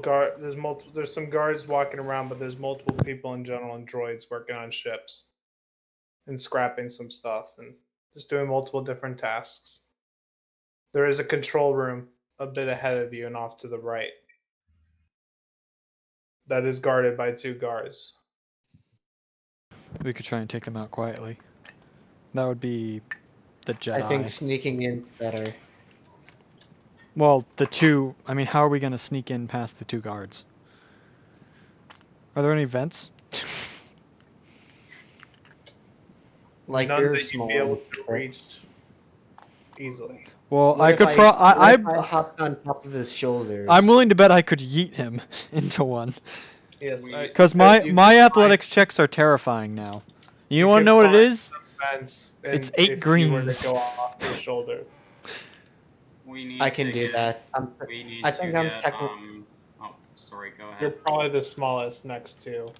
guard. There's multiple. There's some guards walking around, but there's multiple people in general and droids working on ships and scrapping some stuff and just doing multiple different tasks. There is a control room a bit ahead of you and off to the right that is guarded by 2 guards. We could try and take them out quietly. That would be the Jedi. I think sneaking in's better. Well, the 2... I mean, how are we going to sneak in past the 2 guards? Are there any vents? Like None you're that you'd small. be able to reach easily. Well, What I if could what if I I hopped on top of his shoulders. I'm willing to bet I could yeet him into one. Yes, Because my athletics checks are terrifying now. You want to know what it is? It's 8 greens. You were to go off your shoulder. I can do that. I think I'm technically. Oh, sorry. Go ahead. You're probably the smallest next to.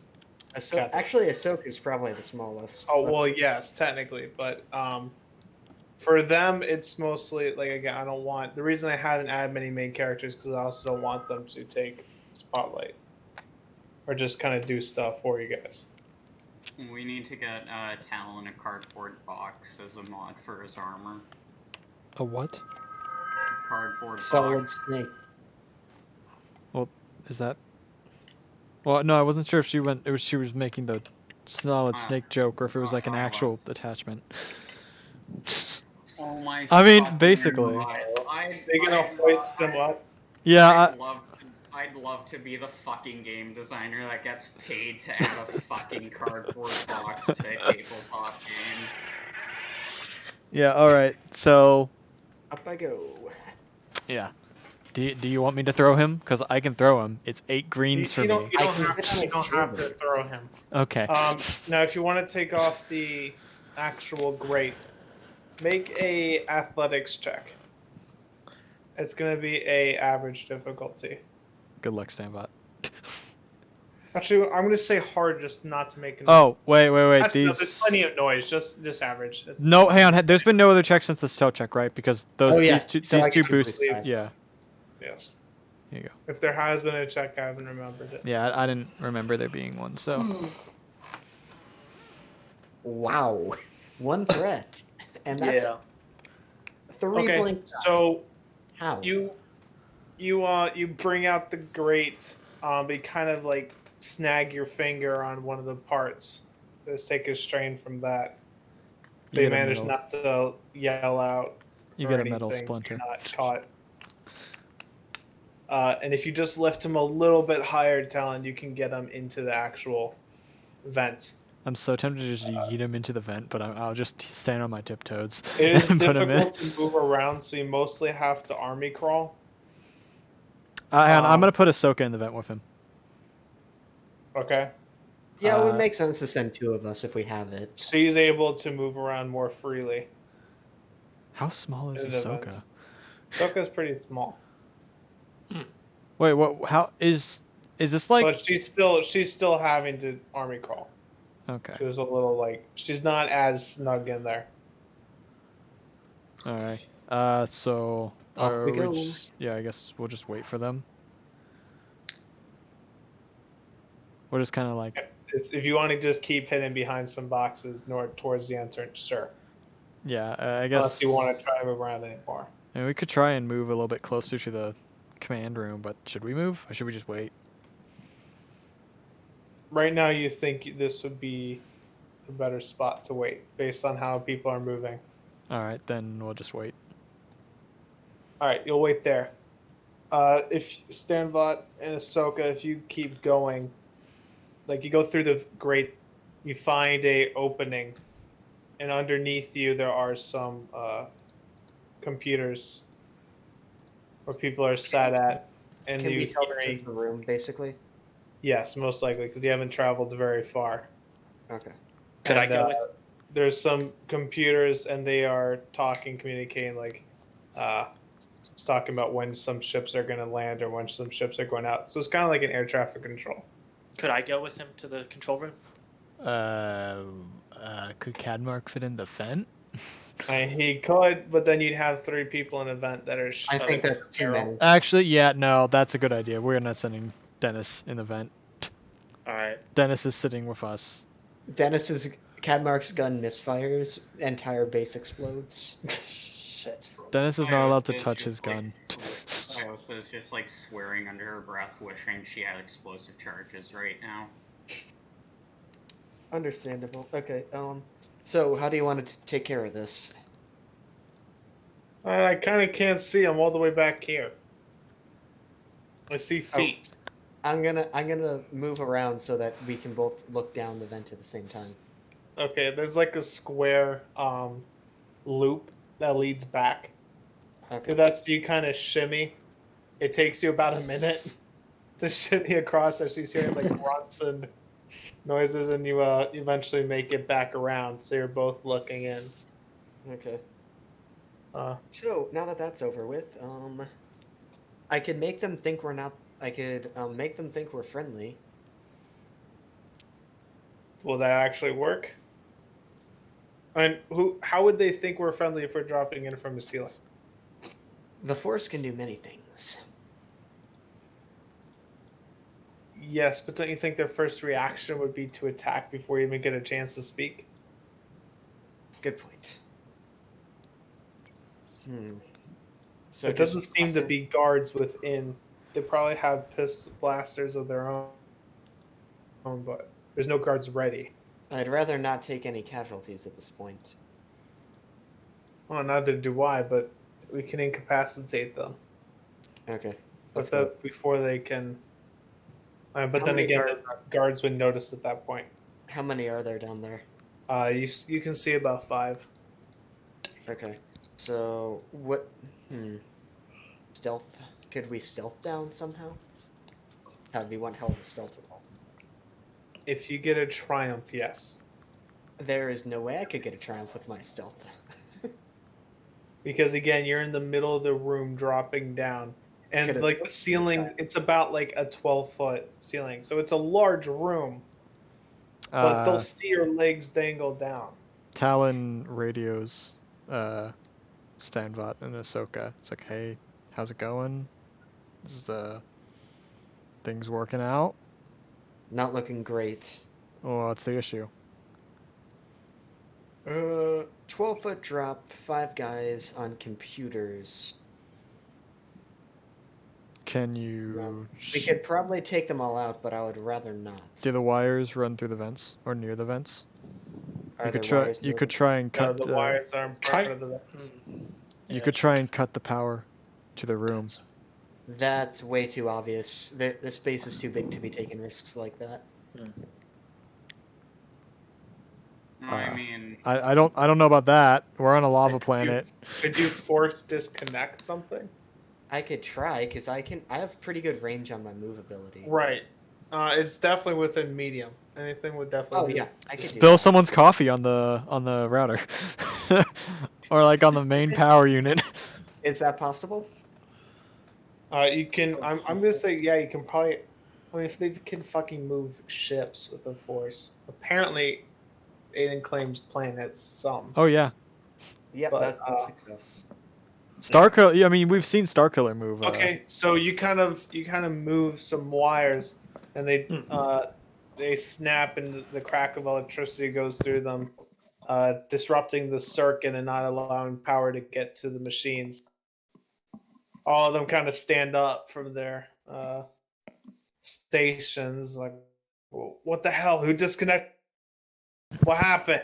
Actually, Ahsoka's probably the smallest. Oh well, yes, technically, but for them, it's mostly like again. I don't want the reason I haven't added many main characters because I also don't want them to take spotlight or just kind of do stuff for you guys. We need to get Tal in a cardboard box as a mod for his armor. A what? Cardboard Solid box. snake. Well, is that? Well, no, I wasn't sure if she went. She was making the solid snake joke, or if it was like an actual attachment. Oh my! I mean, basically. They're gonna hoist them up. Yeah. I'd love to be the fucking game designer that gets paid to add a fucking cardboard box to a tabletop game. Yeah. All right. So. Up I go. Yeah. Do you want me to throw him? Because I can throw him. It's 8 greens for me. You don't have to throw him. Okay. Now, if you want to take off the actual grate, make a athletics check. It's going to be a average difficulty. Good luck, Stanbot. Actually, I'm going to say hard just not to make. Oh, wait. Actually, no, there's plenty of noise. Just average. No, hang on. There's been no other check since the stealth check, right? Because these two boosts. Yeah. Yes. Here you go. If there has been a check, I haven't remembered it. Yeah, I didn't remember there being one, so. Wow. 1 threat. And that's 3 blink. So how? You bring out the grate, but you kind of like snag your finger on one of the parts. Just take a strain from that. They manage not to yell out. You get a metal splinter. You're not caught. And if you just lift him a little bit higher, Talon, you can get him into the actual vent. I'm so tempted to just yeet him into the vent, but I'll just stand on my tiptoes. It is difficult to move around, so you mostly have to army crawl. I'm going to put Ahsoka in the vent with him. Okay. Yeah, it would make sense to send 2 of us if we have it. She's able to move around more freely. How small is Ahsoka? Ahsoka's pretty small. Wait, what? How is this like? But she's still having to army crawl. Okay. There's a little like she's not as snug in there. All right. So off we go. I guess we'll just wait for them. We're just kind of like. If you want to just keep hidden behind some boxes north towards the entrance, sure. Yeah, I guess. Unless you want to try to move around anymore. And we could try and move a little bit closer to the command room, but should we move or should we just wait? Right now, you think this would be a better spot to wait based on how people are moving. All right, then we'll just wait. All right, you'll wait there. If Stanbot and Ahsoka, if you keep going, like you go through the grate, you find a opening, and underneath you there are some computers where people are sat at. And Can we tell this is the room, basically? Yes, most likely, because you haven't traveled very far. Okay. Could I go with? There's some computers, and they are communicating, like, it's talking about when some ships are going to land or when some ships are going out. So it's kind of like an air traffic control. Could I go with him to the control room? Could Cadmark fit in the vent? He could, but then you'd have 3 people in an event that are. I think that's too many. Actually, yeah, no, that's a good idea. We're not sending Dennis in the vent. Alright. Dennis is sitting with us. Dennis's Cadmark's gun misfires, entire base explodes. Shit. Dennis is not allowed to touch his gun. Iota is just like swearing under her breath, wishing she had explosive charges right now. Understandable. Okay, so how do you want to take care of this? I kind of can't see. I'm all the way back here. I see feet. I'm gonna move around so that we can both look down the vent at the same time. Okay, there's like a square loop that leads back. Okay. That's you kind of shimmy. It takes you about a minute to shimmy across as she's hearing like grunts and noises, and you eventually make it back around. So you're both looking in. Okay. So now that that's over with, I could make them think we're not. I could make them think we're friendly. Will that actually work? And how would they think we're friendly if we're dropping in from a ceiling? The Force can do many things. Yes, but don't you think their first reaction would be to attack before you even get a chance to speak? Good point. So it doesn't seem to be guards within. They probably have pistol blasters of their own, but there's no guards ready. I'd rather not take any casualties at this point. Well, neither do I, but we can incapacitate them. Okay. Before they can. But then again, the guards would notice at that point. How many are there down there? You can see about 5. Okay. So what? Stealth? Could we stealth down somehow? That'd be one hell of a stealth roll. If you get a triumph, yes. There is no way I could get a triumph with my stealth. Because again, you're in the middle of the room dropping down. And like the ceiling, it's about like a 12-foot ceiling. So it's a large room. But they'll see your legs dangle down. Talon radios Stanvat and Ahsoka. It's like, hey, how's it going? Is things working out? Not looking great. Oh, what's the issue? 12-foot drop, 5 guys on computers. Can you... we could probably take them all out, but I would rather not. Do the wires run through the vents or near the vents? Are You could try and cut the wires aren't part of the vents. You could try and cut the power to the room. That's way too obvious. The space is too big to be taking risks like that. I mean, I don't know about that. We're on a lava planet. Could you force disconnect something? I could try, because I have pretty good range on my move ability. Right. It's definitely within medium. Anything would definitely. Oh yeah, I could Spill someone's coffee on the router, or like on the main power unit. Is that possible? You can. I'm gonna say yeah. You can probably. I mean, if they can fucking move ships with the Force, apparently, Aiden claims planets. Some. Oh yeah. Yeah, that's a success. Starkiller. I mean, we've seen Starkiller move. Okay, so you kind of move some wires, and they snap, and the crack of electricity goes through them, disrupting the circuit and not allowing power to get to the machines. All of them kind of stand up from their stations, like, what the hell? Who disconnected? What happened?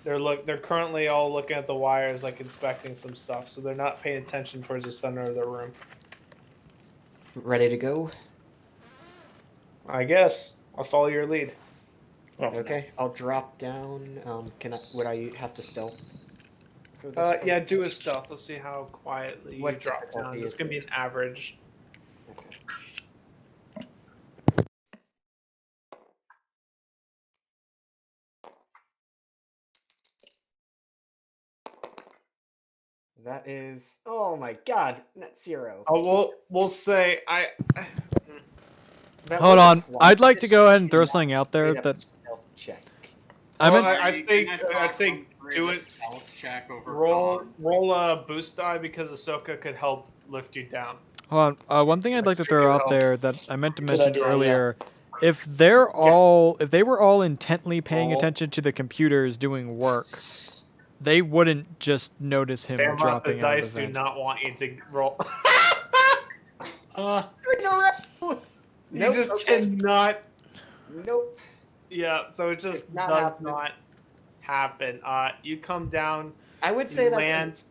They're currently all looking at the wires, like inspecting some stuff, so they're not paying attention towards the center of the room. Ready to go? I guess I'll follow your lead. Okay, I'll drop down. Would I have to stealth? For this yeah, do a stealth. Let's see how quietly you drop down. It's gonna be an average. Okay. That is, oh my god, net 0. Oh, we'll say Hold on, I'd like to go ahead and throw something out there that. Check. I think Do a it. stealth check over Roll Kong. a boost die because Ahsoka could help lift you down. Hold on. One thing I'd like to Figure throw it out out. there that I meant to Good mention idea, yeah. earlier, if they were all intently paying Roll. attention to the computers doing work, they wouldn't just notice him Stand the dropping out of dice the do vent. not want you to roll. Uh, You Nope, just okay. cannot. Nope. Yeah, so it just It's not does happening. not happen. You come down, I would you say that's land.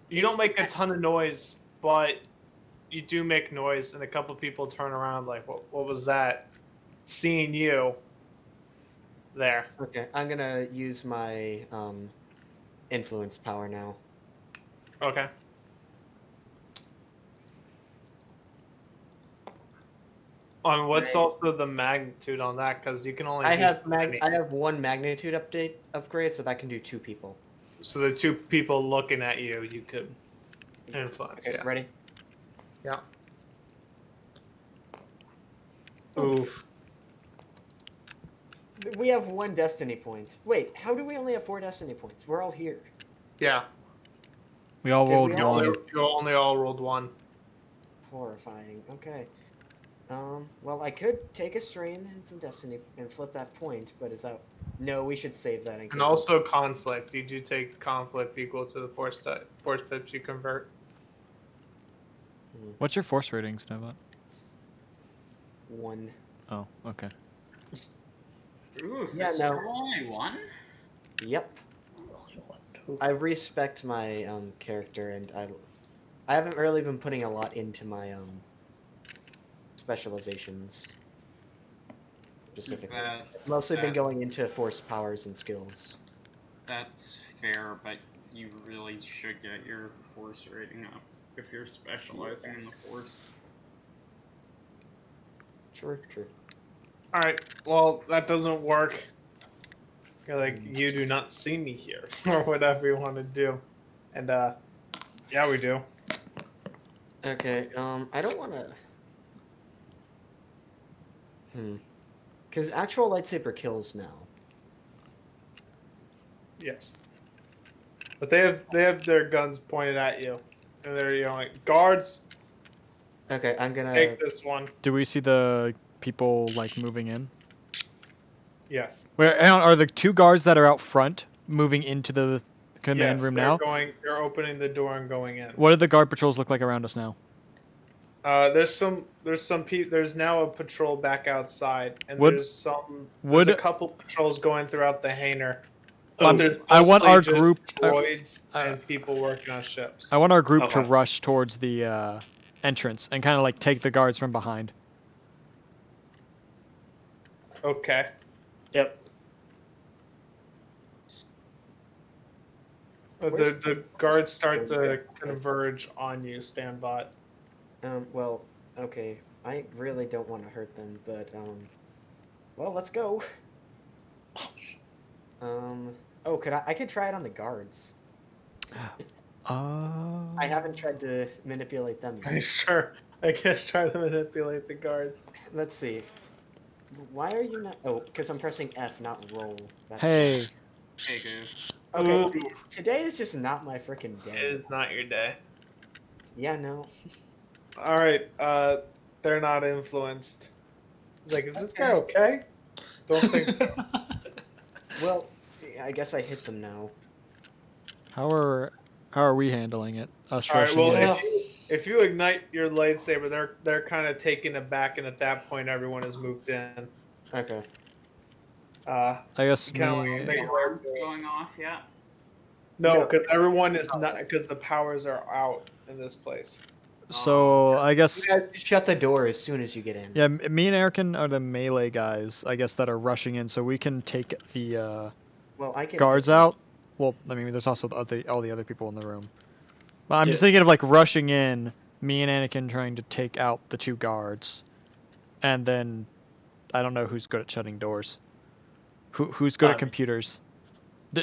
You don't make a ton of noise, but you do make noise, and a couple people turn around like, what was that? Seeing you there. okay. I'm gonna use my influence power now. Okay. What's Right. also the magnitude on that? Because you can only. I do have so many. I have one magnitude upgrade, so that can do 2 people. So the two people looking at you, you could influence. Okay, Yeah. ready? Yeah. Oof. We have 1 destiny point. Wait, how do we only have 4 destiny points? We're all here. Yeah. We all Okay, rolled we You all- one. only all rolled one. Horrifying. Okay. Well, I could take a strain and some destiny and flip that point, but is that... No, we should save that in case... And also conflict. Did you take conflict equal to the force pips you convert? What's your force rating, Snowbot? 1. Oh, okay. Ooh, Yeah, there's no. still only one? Yep. I respect my character, and I haven't really been putting a lot into my specializations. Specifically. I've mostly been that- going into force powers and skills. That's fair, but you really should get your force rating up if you're specializing in the force. True. Alright, well, that doesn't work. You're like, you do not see me here, or whatever you want to do. And, yeah, we do. Okay, I don't want to... Because actual lightsaber kills now. Yes. But they have their guns pointed at you. And they're yelling, guards, Okay, I'm gonna... take this one. Do we see the people, like, moving in? Yes. Where are the 2 guards that are out front moving into the command Yes, room they're now? they're opening the door and going in. What do the guard patrols look like around us now? There's now a patrol back outside, and Would- there's would- a couple patrols going throughout the hangar. Um, There's I want mostly our just group- droids I- and people working on ships. I want our group to Okay. rush towards the entrance and kind of like take the guards from behind. Okay. Yep. The guards start to converge on you, Standbot. Well, okay. I really don't want to hurt them, but, well, let's go. Oh, I could try it on the guards. I haven't tried to manipulate them yet. Sure. I guess try to manipulate the guards. Let's see. Why are you not... Oh, because I'm pressing F, not roll. That's Hey, Hey, Goose. Okay, Ooh. today is just not my freaking It day. is not your day. Yeah, no. Alright, they're not influenced. He's like, is this guy okay? Don't think so. Well, I guess I hit them now. how are we handling it? Us Alright, rushing well, in. if you ignite your lightsaber, they're kind of taken aback, and at that point, everyone has moved in. Okay. I guess Kinda like me, make The it alarm's work. going off, yeah. No, because everyone is not, because the powers are out in this place. so I guess You guys shut the door as soon as you get in. yeah, me and Erican are the melee guys, I guess, that are rushing in, so we can take the Well, I can guards hit them. out. Well, I mean, there's also all the other people in the room. But I'm just Yeah. thinking of like rushing in, me and Anakin trying to take out the 2 guards, and then I don't know who's good at shutting doors. Who's good at I'm- computers?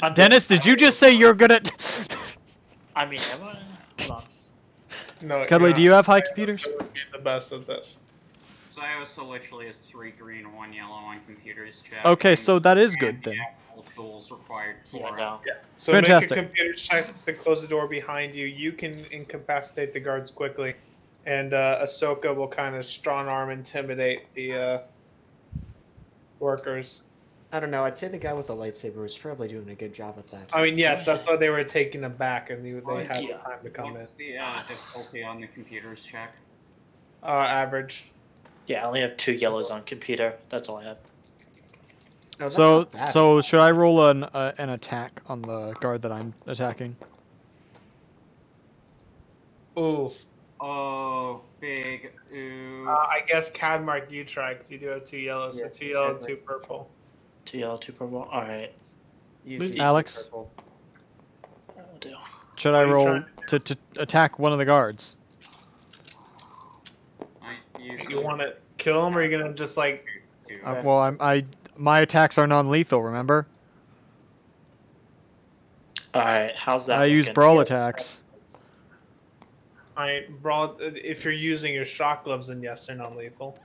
I'm Dennis, good. did you just say you're good at? I mean, am I? Hold on. No, Cuddly, you're do you not. have high computers? I would be the best at this. So literally is 3 green and 1 yellow on computers check. Okay, and- so that is good and then. the actual tools required for Yeah, it. no. So Fantastic. make a computer check to close the door behind you. You can incapacitate the guards quickly, and Ahsoka will kind of strong arm intimidate the workers. I don't know. I'd say the guy with the lightsaber was probably doing a good job at that. I mean, yes, that's why they were taken aback, and they had Yeah. the time to come in. What's the difficulty on the computers check? Average. Yeah, I only have 2 yellows on computer. That's all I have. No, that's So not bad. so should I roll an attack on the guard that I'm attacking? Oof. Oh, big ooh. I guess Cadmark, you try because you do have 2 yellows. Yeah, So 2 yellow, Cadmark. 2 purple. 2 yellow, 2 purple. Alright. Use the Alex? purple. That'll do. Should What I are you roll trying to attack one of the guards? You want to kill him, or are you gonna just like? Okay. Well, my attacks are non-lethal. Remember, Alright, how's that I use looking? brawl attacks. Brawl. If you're using your shock gloves, then yes, they're non-lethal.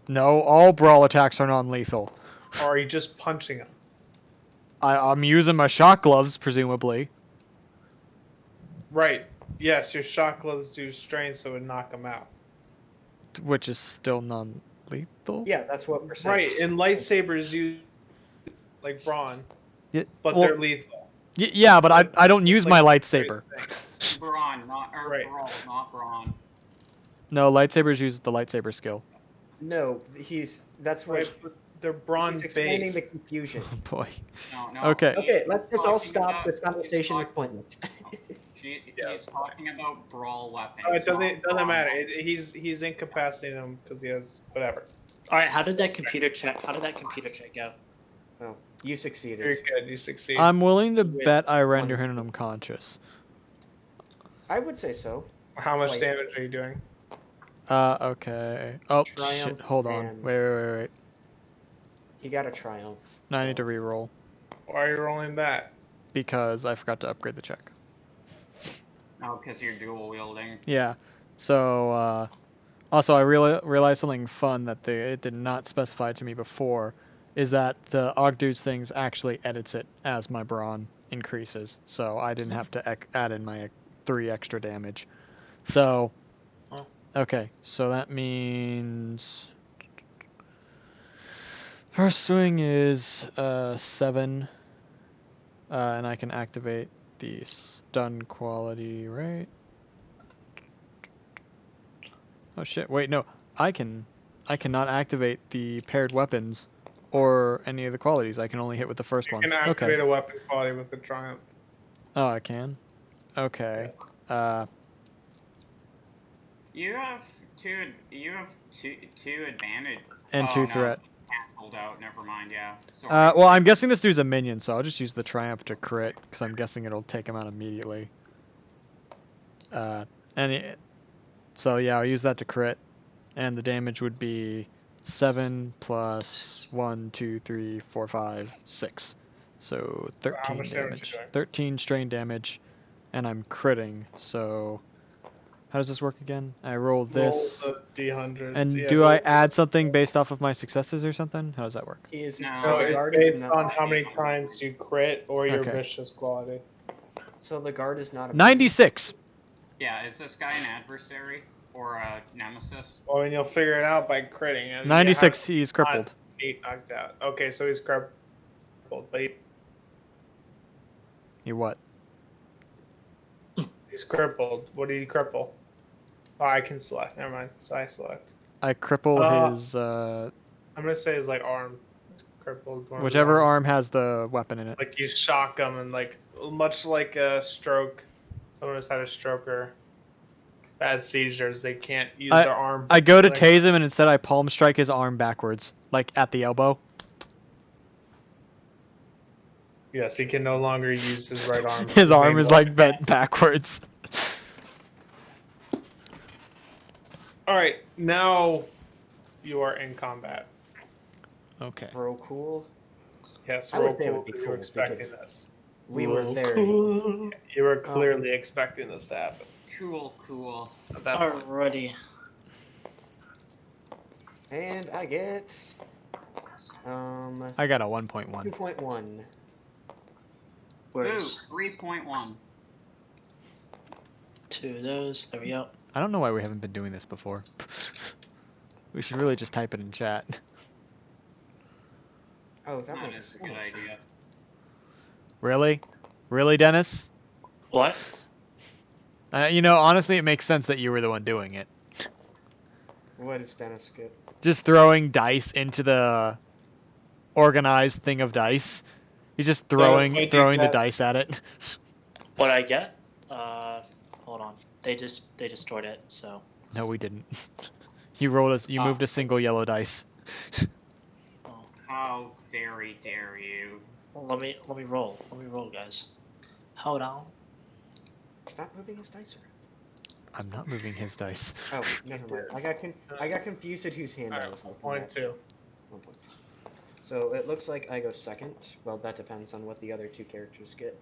No, all brawl attacks are non-lethal. Or are you just punching him? I'm using my shock gloves, presumably. Right. Yes, your shock gloves do strain, so it would knock him out. Which is still non-lethal? Yeah, that's what we're saying. Right. And lightsabers use like brawn, Yeah, but well, they're lethal. yeah, but I don't use It's my like a lightsaber. great thing. Brawn, not or Right. brawl, not brawn. No, lightsabers use the lightsaber skill. No, that's what Right, but they're brawn he's explaining based. the confusion. Oh boy. No. Okay. Okay, let's just all talking stop. about- This conversation is he's pointless. Yeah, He's talking about brawl weapons. Oh, it not doesn't brawn matter. weapons. He's incapacitating him because he has whatever. Alright, how did that computer check go? Oh, you Very succeeded. good. You succeed. I'm willing to With bet I render one- him unconscious. I would say so. How much Wait. damage are you doing? Okay. Oh, shit. Triumph Hold on. and- Wait. He got a triumph. No, I need to reroll Why are you rolling that? because I forgot to upgrade the check. No, because you're dual wielding. Yeah. So, also I realized something fun that it did not specify to me before, is that the Ogdu's things actually edits it as my brawn increases, so I didn't have to add in my 3 extra damage. So, Oh. okay, so that means first swing is 7, and I can activate the stun quality, right? Oh shit! Wait, no, I cannot activate the paired weapons or any of the qualities. I can only hit with the first You one. can activate a weapon quality with the triumph. Oh, I can. Okay. You have two advantage. And oh, 2 no, threat. Canceled out. Never mind. Yeah. Sorry. Well, I'm guessing this dude's a minion, so I'll just use the triumph to crit because I'm guessing it'll take him out immediately. So yeah, I'll use that to crit, and the damage would be 7 plus 1, 2, 3, 4, 5, 6. So 13 much damage damage. you doing? 13 strain damage, and I'm critting. So how does this work again? I roll this, Roll the D100. and Yeah, do I roll the- add something based off of my successes or something? How does that work? He is. No, So the it's guard based is on not, how many times you crit or your Okay. vicious quality. So the guard is not a 96. Yeah. Is this guy an adversary or a nemesis? Well, and you'll figure it out by critting. And 96. He's crippled. 8 knocked out. Okay, so he's crippled, but He what? he's crippled. What did he cripple? Oh, I can select. Never mind. So I select. I cripple his I'm gonna say his like arm. It's crippled. one of his whichever arms. arm has the weapon in it. Like you shock him and like much like a stroke. Someone who's had a stroke or bad seizures, they can't use their arm. I go to like- tase him and instead I palm strike his arm backwards, like at the elbow. Yes, he can no longer use his right arm. His arm main is weapon. like bent backwards. All right, now you are in combat. Okay. bro cool. Yes, I would roll say it cool. would be You were cool expecting because- this. We were very. Cool. You were clearly expecting this to happen Cool. at that point. Alrighty. And I get I got a 1.1. 2.1. Ooh, Where's 3.1. 2 of those? There we go. I don't know why we haven't been doing this before. We should really just type it in chat. Oh, that That makes is a good sense. idea. Really? Really, Dennis? What? You know, honestly, it makes sense that you were the one doing it. What does Dennis get? Just throwing dice into the organized thing of dice. He's just throwing what'd you throwing the get? dice at it. What I get? Hold on. They stored it. So No, we didn't. You rolled a. You moved a single yellow dice. oh, How very dare you? let me roll. Let me roll, guys. Hold on. Stop moving his dice around. I'm not moving his dice. Oh, never mind. I got confused at whose hand I was looking Point at. 2. 1.2. So it looks like I go second. Well, that depends on what the other two characters get.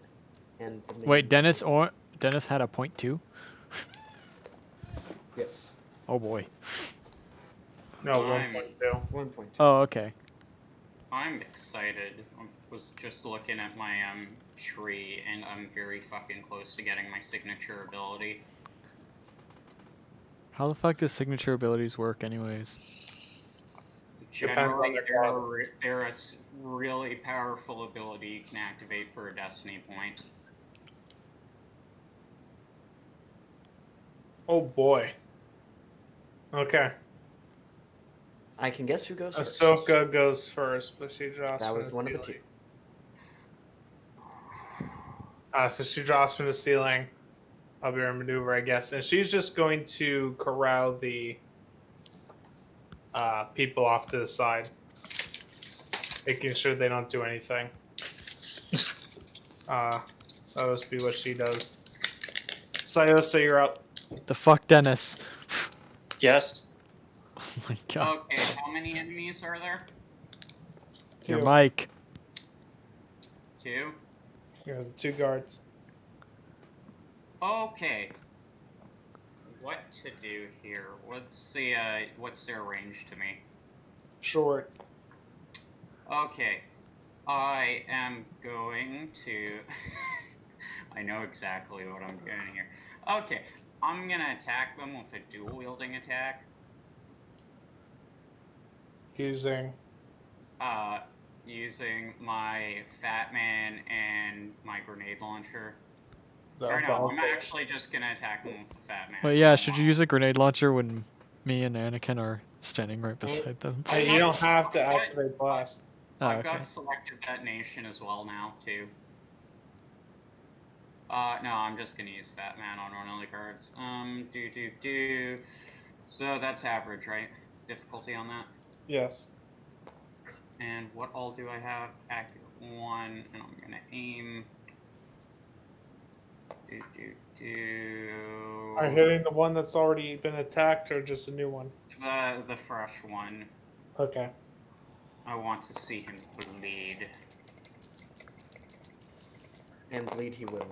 And the Wait, minions Dennis had a .2? Yes, Oh boy. No, I'm- 1.2. 1.2. Oh, okay. I'm excited. I was just looking at my tree, and I'm very fucking close to getting my signature ability. How the fuck does signature abilities work, anyways? Depends on Generally, their they're a really powerful ability you can activate for a destiny point. Oh boy. Okay. I can guess who goes first. Ahsoka goes first, but she drops That from was the one of the ceiling. two. So she drops from the ceiling. I'll be her maneuver, I guess. And she's just going to corral the people off to the side, making sure they don't do anything. So this be what she does. Sayosa, you're up. The fuck, Dennis? Yes. Oh my god. Okay, how many enemies are there? Your 2. mic. 2? Here are the 2 guards. Okay. What to do here? What's their range to me? Short. Okay. I am going to I know exactly what I'm doing here. Okay. I'm gonna attack them with a dual wielding attack. Using. Using my Fat Man and my grenade launcher. The Or no, ball. I'm actually just gonna attack them with the Fat Man. But yeah, should you use a grenade launcher when me and Anakin are standing right Well, beside them? Hey, you don't have to activate blast. Oh, I've okay. got selective detonation as well now, too. No, I'm just gonna use Fat Man on one of the cards. So that's average, right? Difficulty on that? Yes. And what all do I have? Active 1, and I'm gonna aim. Are you hitting the one that's already been attacked or just a new one? The fresh one. Okay. I want to see him bleed. And bleed he will.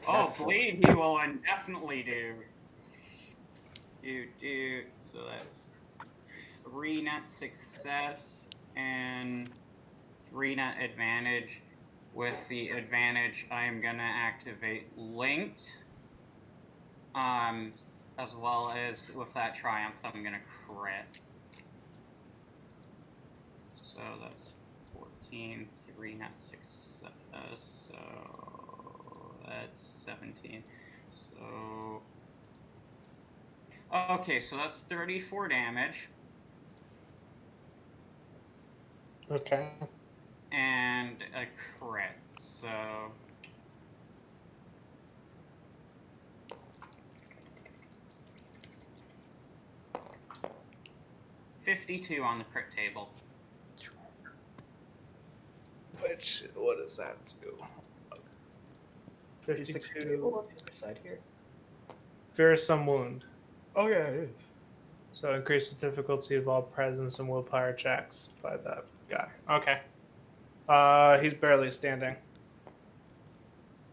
Oh, That's bleed he will indefinitely do. So that's 3 net success and 3 net advantage. With the advantage, I am gonna activate linked. As well as with that triumph, I'm gonna crit. So that's 14, 3 net success. So that's 17. So okay, so that's 34 damage. Okay. And a crit, so 52 on the crit table. What does that do? Is the 52. table on the other side here? Fearsome wound. Oh yeah, it is. So increase the difficulty of all presence and willpower checks by that guy. Okay. He's barely standing.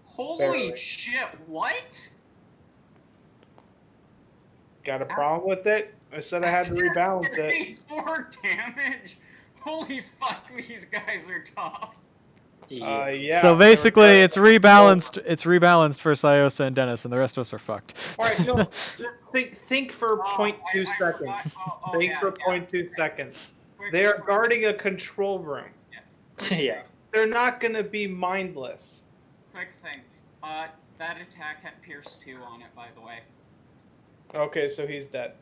Holy Barely. shit, what? Got a problem with it? I said I had to rebalance it. 34 damage. Holy fuck, these guys are tough. Yeah. Yeah. So they were basically, guarding it's the rebalanced. It's rebalanced for Sayosa and Dennis, and the rest of us are fucked. Alright, no. Think for Oh, 0.2 I seconds. forgot. Oh, Think yeah, for yeah. 0.2 seconds. Quick, They are quick. guarding a control room. Yeah. They're not gonna be mindless. Quick thing. That attack had Pierce 2 on it, by the way. Okay, so he's dead.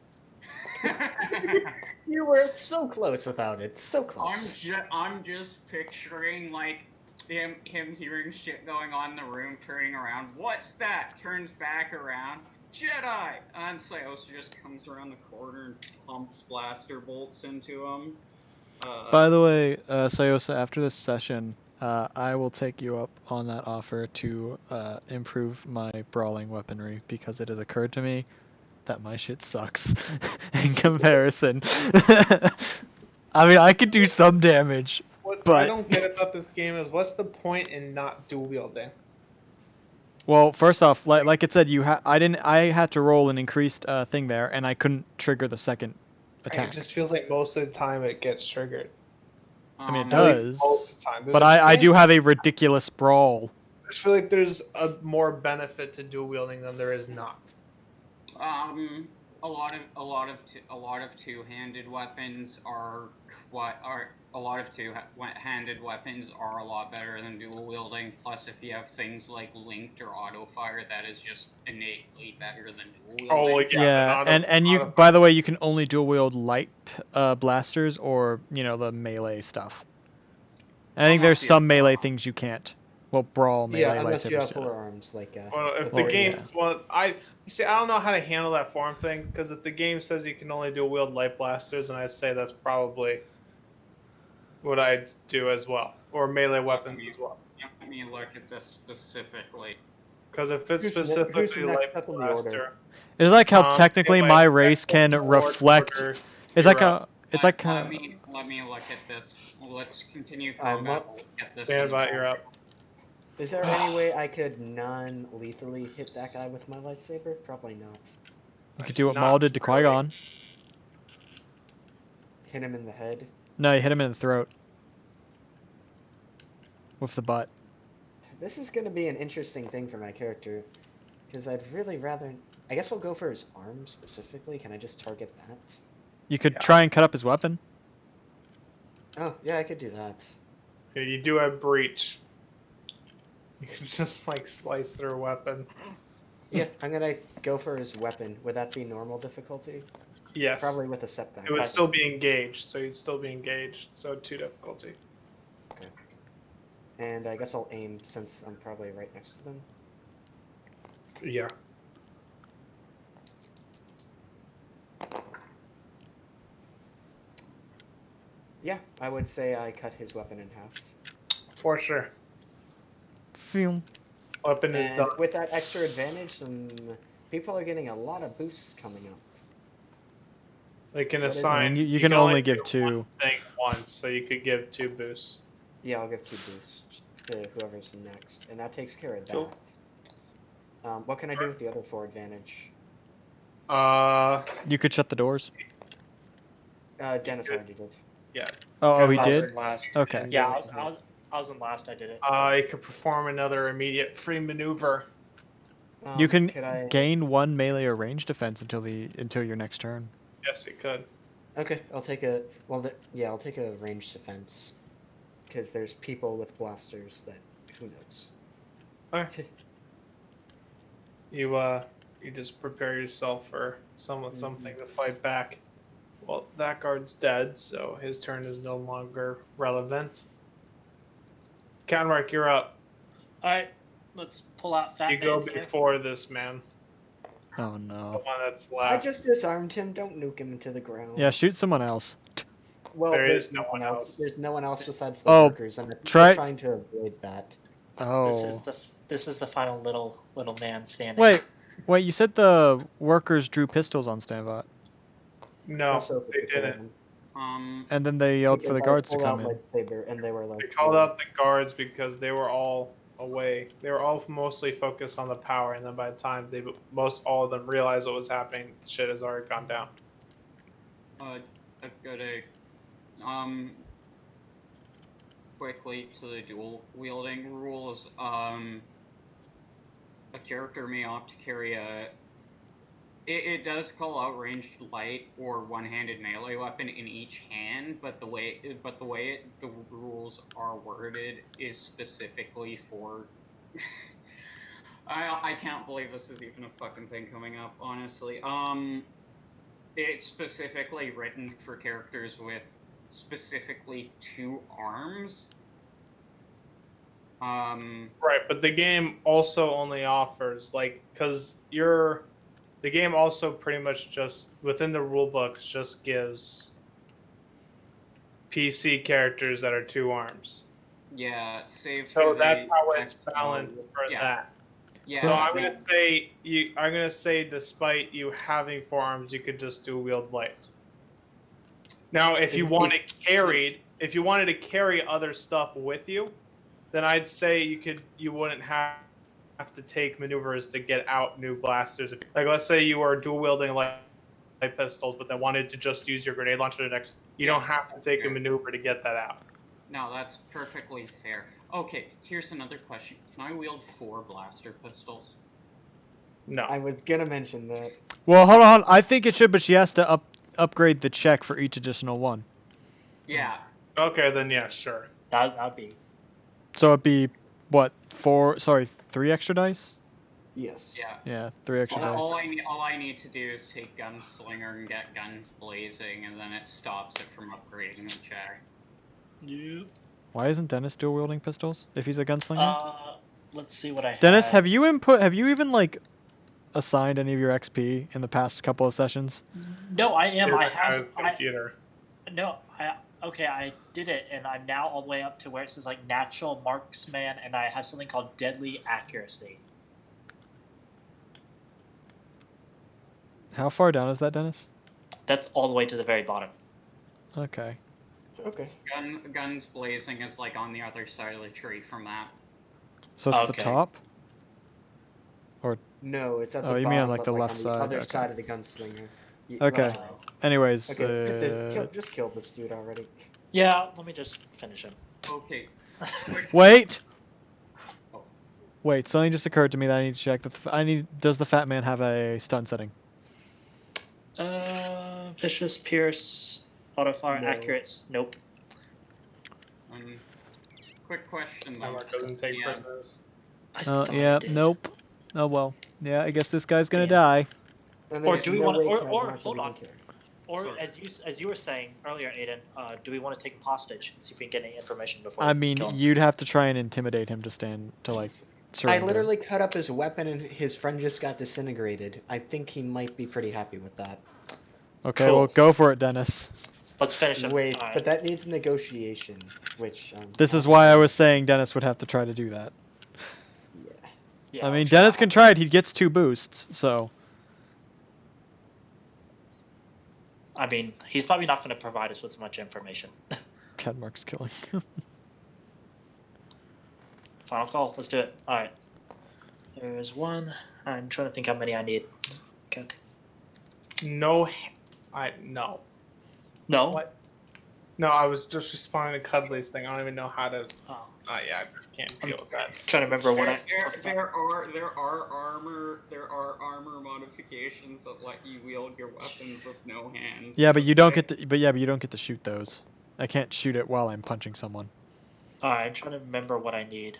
You were so close without it. So close. I'm just picturing like him hearing shit going on in the room, turning around. What's that? Turns back around. Jedi! And Sayosa just comes around the corner and pumps blaster bolts into him. By the way, Sayosa, after this session, I will take you up on that offer to improve my brawling weaponry because it has occurred to me that my shit sucks in comparison. I mean, I could do some damage, What I but don't get about this game is what's the point in not dual wielding? well, first off, like it said, I had to roll an increased thing there, and I couldn't trigger the second attack. It just feels like most of the time it gets triggered. I mean, it At least does, most of the time. There's but a I do chance- have a ridiculous brawl. I just feel like there's a more benefit to dual wielding than there is not. A lot of two-handed weapons are two-handed weapons are a lot better than dual wielding. Plus, if you have things like linked or auto fire, that is just innately better than dual wielding. Oh, like, Yeah, and you, by the way, you can only dual wield light blasters or the melee stuff. I think there's some melee things you can't. Well, brawl melee Yeah, unless you lightsabers. have forearms, like. Well, if with the all- game, yeah. well, you see, I don't know how to handle that form thing because if the game says you can only dual wield light blasters, then I'd say that's probably what I'd do as well, or melee weapons as well. Let me look at this specifically. Because if it's Who's specifically next light up in the order? blaster, It's like how in technically my race can next order, reflect. order, It's you're like up. it's like Let me look at this. Let's continue combat. Get this. Stand by, you're up. Is there any way I could non-lethally hit that guy with my lightsaber? Probably not. you could do what Not Maul did to really. Qui-Gon. Hit him in the head. No, you hit him in the throat with the butt. This is going to be an interesting thing for my character, because I'd really rather. I guess I'll go for his arm specifically. Can I just target that? You could Yeah. try and cut up his weapon. Oh, yeah, I could do that. Yeah, you do have breach. You can just like slice through a weapon. Yeah, I'm gonna go for his weapon. Would that be normal difficulty? Yes. Probably with a setback. It would still be engaged, so you'd still be engaged. So 2 difficulty. And I guess I'll aim since I'm probably right next to them. Yeah. Yeah, I would say I cut his weapon in half. For sure. Phew. Weapon is And done. with that extra advantage, some people are getting a lot of boosts coming up. They can What is it? assign. I mean, you can only give do one 2. thing once, so you could give 2 boosts. Yeah, I'll give 2 boosts to whoever's next, and that takes care of that. Cool. What can I do with the other 4 advantage? You could shut the doors. Dennis already did. Yeah. Oh, he I was did. in last. Okay. Yeah, I was in last. I did it. You could perform another immediate free maneuver. You can Could I... gain 1 melee or range defense until your next turn. Yes, you could. Okay, I'll take a... Well, yeah, I'll take a ranged defense. Because there's people with blasters that... Who knows? Okay. You just prepare yourself for something to fight back. Well, that guard's dead, so his turn is no longer relevant. Countermark, you're up. All right, let's pull out Fat You go Man here. before this man. Oh The no. one that's I left. just disarmed him. Don't nuke him into the ground. Yeah, shoot someone else. Well, There there's is no one else. There's no one else besides the Oh, workers, and I'm try- trying to avoid that. Oh. This is the final little man standing. Wait, you said the workers drew pistols on Stanbot, No, Also, they didn't. and then they yelled for the guards to come in. Lightsaber, and they were like, They called out the guards because they were all away. They were all mostly focused on the power, and then by the time all of them realized what was happening, shit has already gone down. I've got to quickly to the dual wielding rules. A character may opt to carry a. It does call out ranged light or one-handed melee weapon in each hand, but the way the rules are worded is specifically for. I can't believe this is even a fucking thing coming up, honestly. It's specifically written for characters with specifically 2 arms. Right, but the game also only offers because the game also pretty much just within the rule books just gives PC characters that are 2 arms. Yeah, save So for that's the how it's expo. balanced for Yeah. that. Yeah. So I'm that- gonna say despite you having 4 arms, you could just dual wield light. Now, if you wanted to carry other stuff with you, then I'd say you wouldn't have to take maneuvers to get out new blasters. Like let's say you were dual wielding light pistols, but then wanted to just use your grenade launcher the next. You don't have to take a maneuver to get that out. No, that's perfectly fair. Okay, here's another question. Can I wield 4 blaster pistols? No. I was gonna mention that. Well, hold on. I think it should, but she has to upgrade the check for each additional one. Yeah. Okay, then yeah, sure. That'd be. So it'd be what 3 extra dice? Yes. Yeah. Yeah, 3 extra dice. All I need to do is take Gunslinger and get guns blazing, and then it stops it from upgrading the check. Yep. Why isn't Dennis dual wielding pistols if he's a gunslinger? Let's see what I have. Dennis, have you even assigned any of your XP in the past couple of sessions? No, I am. Here's I the guy's have. computer. I did it, and I'm now all the way up to where it says like natural marksman, and I have something called deadly accuracy. How far down is that, Dennis? That's all the way to the very bottom. Okay. Okay. Guns blazing is like on the other side of the tree from that. So it's the Okay. top? No, it's at the Oh, bottom. you mean on, like, but, the like, left on side, the other okay. side of the gunslinger. Okay. Left side. Anyways, Okay, just kill this dude already. Yeah, let me just finish him. Okay. wait! Oh. Wait, something just occurred to me that I need to check. Does the fat man have a stun setting? Vicious, pierce, autofire, No. accurate. Nope. Quick question though. Network doesn't take Yeah. prisoners. I Oh, thought yeah, I did. nope. Oh well. Yeah, I guess this guy's gonna Damn. die. And Or there's do we no wanna- way or- Cadmark or- would hold even on. care. Or Sorry. as you were saying earlier, Aiden, do we want to take him hostage and see if we can get any information before? I we mean, kill him? you'd have to try and intimidate him to I surrender. literally cut up his weapon and his friend just got disintegrated. I think he might be pretty happy with that. Okay, Cool. well, go for it, Dennis. Let's finish him. Wait, Alright. but that needs negotiation, which... This is why I was saying Dennis would have to try to do that. Yeah. Yeah, I mean, let's Dennis try. can try it. He gets 2 boosts, so... I mean, he's probably not going to provide us with much information. Cadmark's killing. Final call. Let's do it. All right. There's 1. I'm trying to think how many I need. Okay. No. No. What? No, I was just responding to Cuddly's thing. I don't even know how to. Oh. Yeah, I can't deal with that. Trying to remember what I. There are armor modifications that let you wield your weapons with no hands. Yeah, but you don't get to. But you don't get to shoot those. I can't shoot it while I'm punching someone. All right. I'm trying to remember what I need.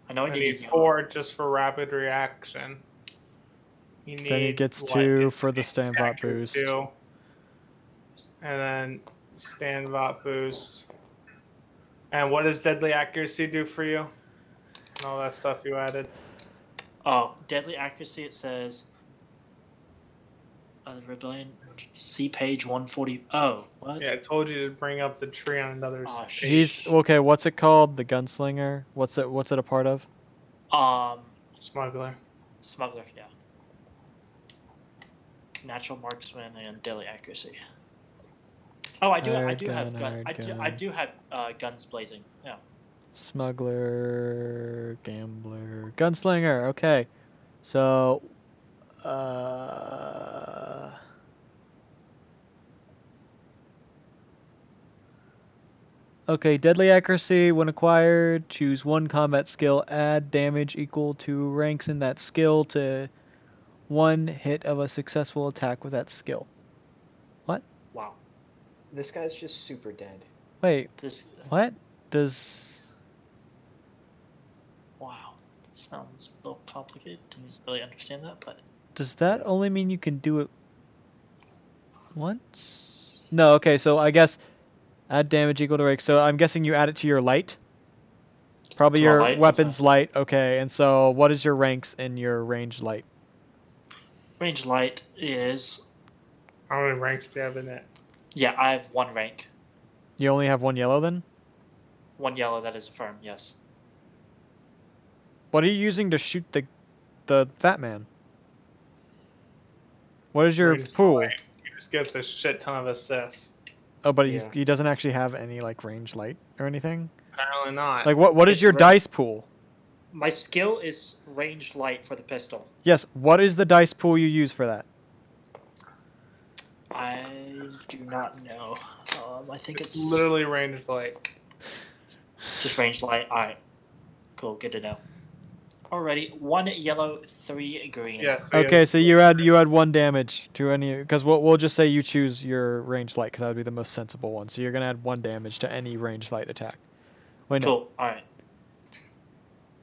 I know I I need need 4 just for rapid reaction. You need, Then he gets what, 2 it's for the stand bot accurate boost. 2, and then stand bot boost. And what does deadly accuracy do for you? And all that stuff you added. Oh, deadly accuracy. It says. The rebellion. See page 140. Oh, what? Yeah, I told you to bring up the tree on another Oh, page. He's okay. What's it called? The gunslinger. What's it a part of? Smuggler. Smuggler. Yeah. Natural marksman and deadly accuracy. Oh, I do have guns blazing. Yeah. Smuggler, gambler, gunslinger. Okay, so Okay, deadly accuracy. When acquired, choose one combat skill. Add damage equal to ranks in that skill to one hit of a successful attack with that skill. Wow. This guy's just super dead. Wait, This. what? Does... Wow. That sounds a little complicated. Didn't really understand that, but. Does that only mean you can do it once? No, okay, so I guess add damage equal to rank. So I'm guessing you add it to your light? Probably To our your light? weapon's Okay. light. Okay, and so what is your ranks in your ranged light? Range light is. How many ranks do you have in it? Yeah, I have 1 rank. You only have 1 yellow then? 1 yellow, that is affirmed, yes. What are you using to shoot the fat man? What is your Ranged pool? light. He just gets a shit ton of assists. Oh, but Yeah. he doesn't actually have any like range light or anything? Apparently not. Like what is It's your ra- dice pool? My skill is ranged light for the pistol. Yes, what is the dice pool you use for that? I do not know. I think It's it's literally ranged light. just ranged light. Alright. Cool, good to know. Alrighty, 1 yellow, 3 green. Yeah. So he Okay, has- so you add 1 damage to any, because we'll just say you choose your range light because that would be the most sensible one. So you're gonna add 1 damage to any range light attack. Wait, no. Cool, alright.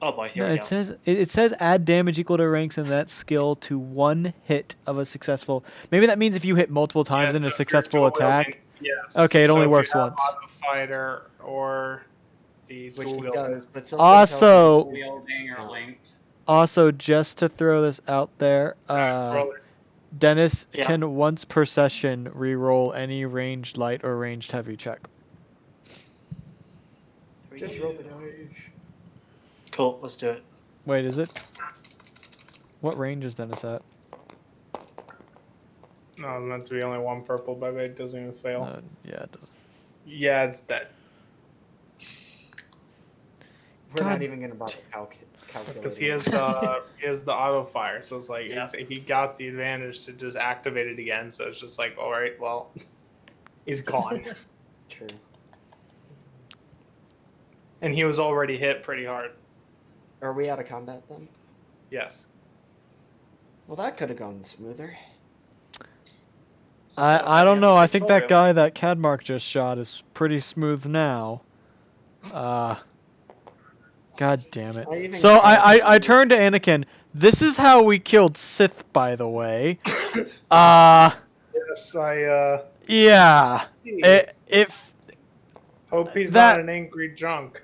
Oh boy, here No, we it go. says it says add damage equal to ranks in that skill to 1 hit of a successful. Maybe that means if you hit multiple times yeah, in so a if you're successful dual attack. wielding- yes. Okay, it So only if works you have once. Auto fighter or the Which dual he wielding. does, but something tells me- Also, Wielding or linked. also just to throw this out there, Roll it. Dennis Yeah. can once per session re-roll any ranged light or ranged heavy check. Just roll the damage. Cool, let's do it. Wait, is it? What range is Dennis at? No, meant to be only 1 purple, but it doesn't even fail. Yeah, it does. Yeah, it's dead. We're God. not even gonna bother calculating. Because he has the auto fire, so it's like Yeah. he got the advantage to just activate it again. So it's just like, all right, well, he's gone, True. and he was already hit pretty hard. Are we out of combat then? Yes. Well, that could have gone smoother. I don't know. I think that guy that Cadmark just shot is pretty smooth now. God damn it. I even So tried to I do- turned to Anakin. This is how we killed Sith, by the way. Yes, Yeah. see. It Hope he's that- not an angry drunk.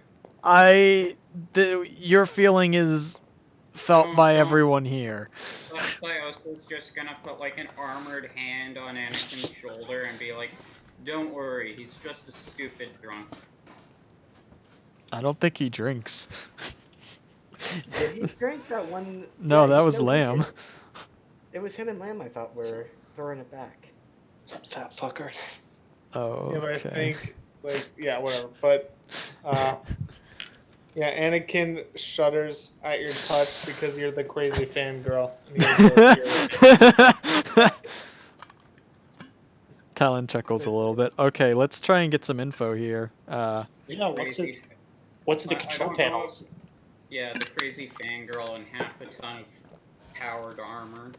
your feeling is felt by everyone here. Cleos is just gonna put like an armored hand on Anakin's shoulder and be like, "Don't worry, he's just a stupid drunk." I don't think he drinks. Did he drink that one? No, that he- was he Lamb. did. It was him and Lamb. I thought were throwing it back. Some fat fucker. Oh, Yeah, but I okay. think whatever. But yeah, Anakin shudders at your touch because you're the crazy fangirl. And he goes, Talon chuckles a little bit. Okay, let's try and get some info here. Yeah, Crazy. what's in the I control don't know. panels? Yeah, the crazy fangirl and half a ton of powered armor.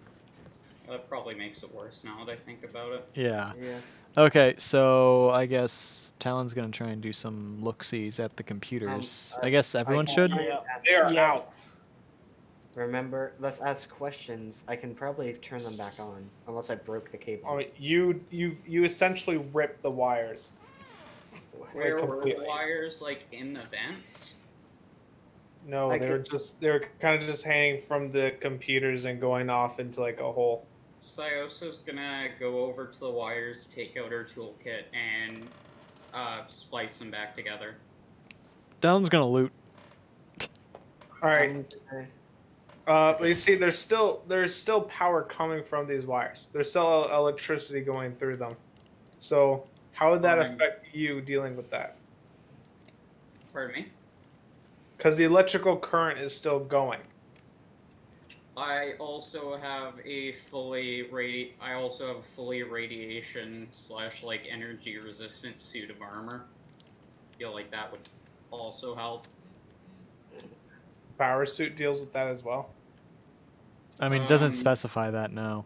That probably makes it worse now that I think about it. Yeah. Yeah. Okay, so I guess Talon's gonna try and do some look-sees at the computers. I guess everyone should. They are Yeah. out. Remember, let's ask questions. I can probably turn them back on, unless I broke the cable. Oh, you essentially ripped the wires. Where were the completely. wires, like, in the vents? No, I they were kind of just hanging from the computers and going off into like a hole. Syosa's gonna go over to the wires, take out her toolkit, and splice them back together. Talon's gonna loot. All right. But you see, there's still power coming from these wires. There's still electricity going through them. So how would that affect you dealing with that? Pardon me? Because the electrical current is still going. I also have a fully radiation / like energy resistant suit of armor. feel like that would also help. Power suit deals with that as well. I mean, it doesn't Um, specify that, no.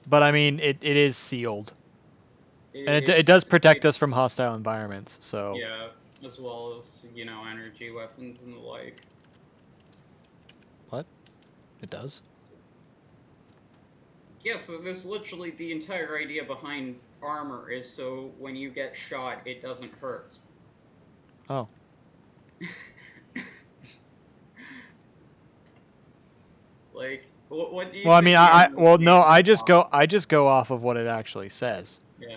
But I mean, it is sealed. And it does protect us from hostile environments, so... Yeah, as well as, you know, energy weapons and the like. What? It does? Yeah, so this literally the entire idea behind armor is so when you get shot, it doesn't hurt. Oh. Like, what do you Well, I think mean, the armor well, would be no, for the I just go off of what it actually says. Yeah.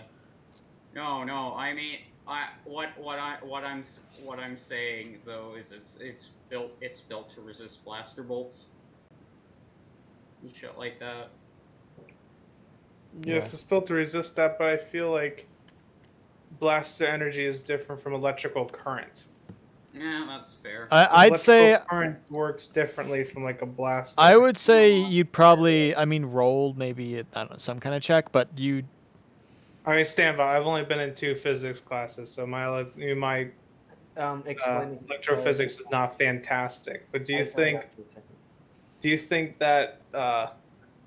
No, I mean, what I'm saying though is it's built to resist blaster bolts and shit like that. Yes, Yeah. it's built to resist that, but I feel like blaster energy is different from electrical current. Yeah, that's fair. I'd Electrical say... current works differently from like a blaster. I would say you'd probably... I mean, roll maybe, I don't know, some kind of check, but you'd... I mean, stand by. I've only been in 2 physics classes, so my Explaining. electrophysics is not fantastic. But do you Sorry, think after a second. that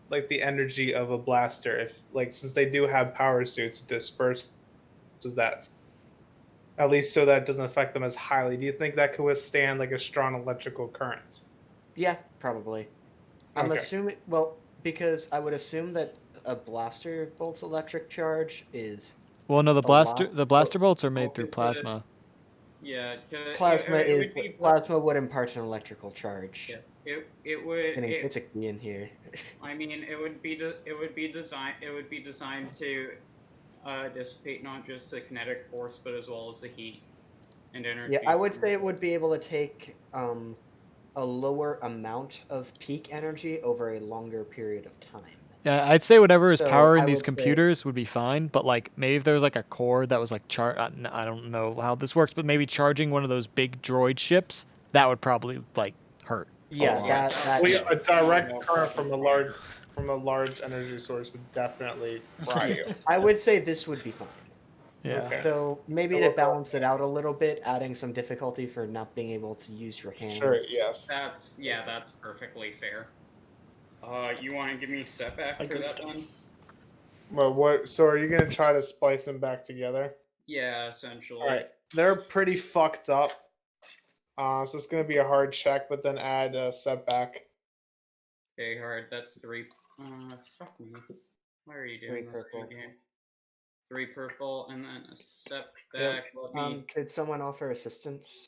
like the energy of a blaster, if like since they do have power suits, disperses that at least so that it doesn't affect them as highly? Do you think that could withstand like a strong electrical current? Yeah, probably. I'm Okay. assuming. Well, because I would assume that a blaster bolt's electric charge is Well, no, a lot. the blaster bolts are made Oh, through it's plasma. Yeah, Plasma it would be plasma would impart an electrical charge. Yeah, it would Getting it. physically in here. I mean, it would be designed to dissipate not just the kinetic force, but as well as the heat and energy. Yeah, I would say it would be able to take a lower amount of peak energy over a longer period of time. Yeah, I'd say whatever is So, powering I these would say- computers would be fine, but like maybe if there was like a core that was like I don't know how this works, but maybe charging one of those big droid ships, that would probably like hurt. Yeah, lot. that Well, yeah, a direct No, current probably from a large energy source would definitely fry you. I would say this would be fine. Yeah. Okay. So maybe to balance it out a little bit, adding some difficulty for not being able to use your hands. Sure. Yes. That's perfectly fair. You want to give me a setback for Agreed. that one? Well, what? So are you gonna try to splice them back together? Yeah, essentially. All right. They're pretty fucked up. So it's gonna be a hard check, but then add a setback. Okay, hard. That's 3. Fuck me. Why are you doing 3 this purple. game? 3 purple and then a setback. Let me. Could someone offer assistance?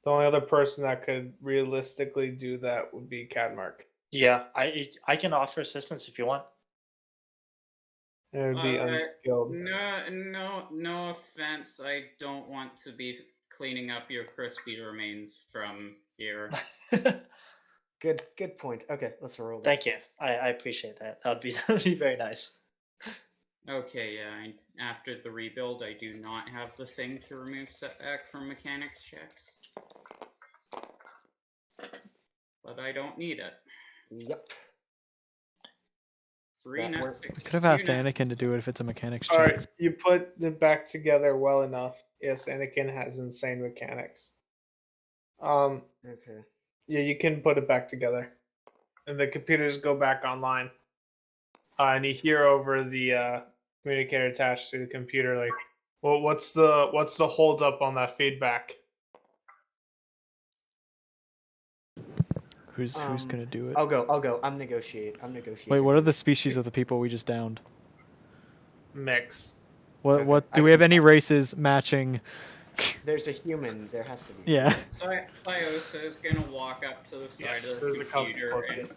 The only other person that could realistically do that would be Cadmark. Yeah, I can offer assistance if you want. And it would be unskilled. No offense. I don't want to be cleaning up your crispy remains from here. Good point. Okay, let's roll. Thank you. I appreciate that. That'd be very nice. Okay, yeah. After the rebuild, I do not have the thing to remove setback from mechanics checks. But I don't need it. Yep. 3 That net works. 6. I could have asked 2 net- Anakin to do it if it's a mechanics All check. right, you put it back together well enough. Yes, Anakin has insane mechanics. Okay. Yeah, you can put it back together, and the computers go back online. And you hear over the communicator attached to the computer, like, "Well, what's the hold up on that feedback?" Who's gonna do it? I'll go. I'm negotiating. Wait, what are the species of the people we just downed? Mix. What Okay, what I do we have can any talk. races matching? There's a human. There has to be. Yeah. Thiosa is gonna walk up to the side Yes, of the there's a couple computer people.